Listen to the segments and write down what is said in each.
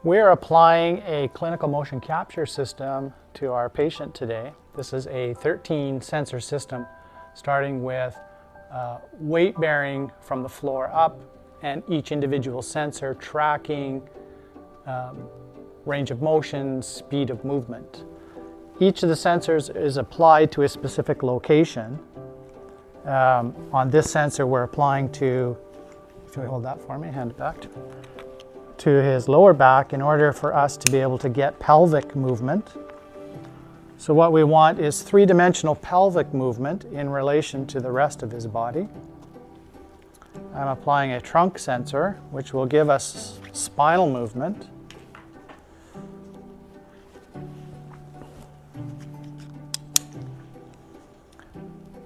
We're applying a clinical motion capture system to our patient today. This is a 13 sensor system, starting with weight bearing from the floor up, and each individual sensor tracking range of motion, speed of movement. Each of the sensors is applied to a specific location. On this sensor, we're applying to, if you hold that for me, hand it back to his lower back in order for us to be able to get pelvic movement. So what we want is three-dimensional pelvic movement in relation to the rest of his body. I'm applying a trunk sensor, which will give us spinal movement.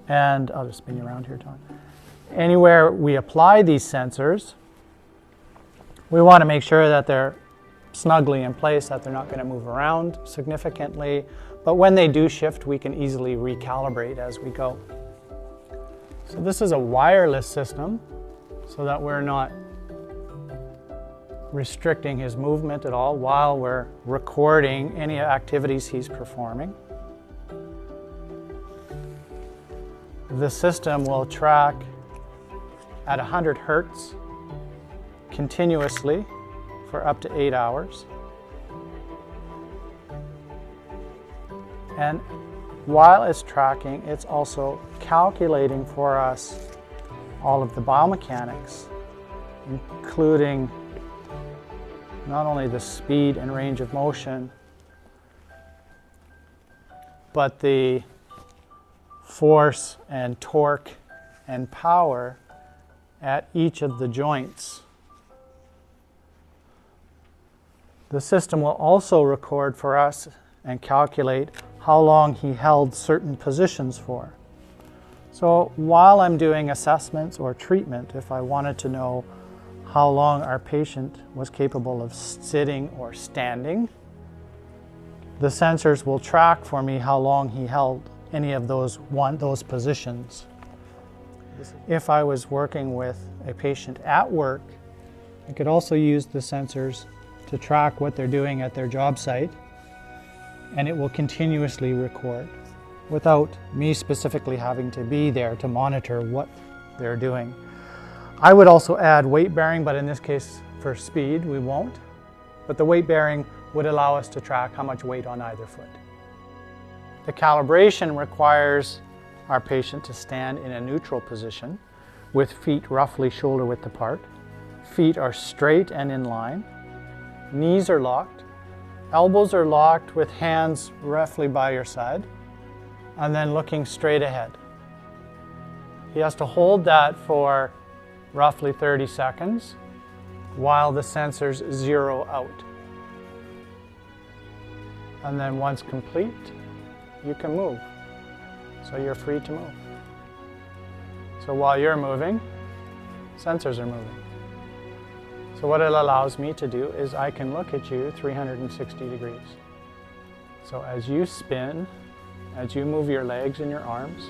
And I'll just spin you around here, Tom. Anywhere we apply these sensors, we want to make sure that they're snugly in place, that they're not going to move around significantly. But when they do shift, we can easily recalibrate as we go. So this is a wireless system, so that we're not restricting his movement at all while we're recording any activities he's performing. The system will track at 100 Hertz continuously for up to 8 hours. And while it's tracking, it's also calculating for us all of the biomechanics, including not only the speed and range of motion, but the force and torque and power at each of the joints. The system will also record for us and calculate how long he held certain positions for. So while I'm doing assessments or treatment, if I wanted to know how long our patient was capable of sitting or standing, the sensors will track for me how long he held any of those positions. If I was working with a patient at work, I could also use the sensors to track what they're doing at their job site, and it will continuously record without me specifically having to be there to monitor what they're doing. I would also add weight bearing, but in this case for speed we won't. But the weight bearing would allow us to track how much weight on either foot. The calibration requires our patient to stand in a neutral position with feet roughly shoulder width apart. Feet are straight and in line. Knees are locked. Elbows are locked with hands roughly by your side, and then looking straight ahead. He has to hold that for roughly 30 seconds while the sensors zero out. And then once complete, you can move. So you're free to move. So while you're moving, sensors are moving. So what it allows me to do is I can look at you 360 degrees. So as you spin, as you move your legs and your arms,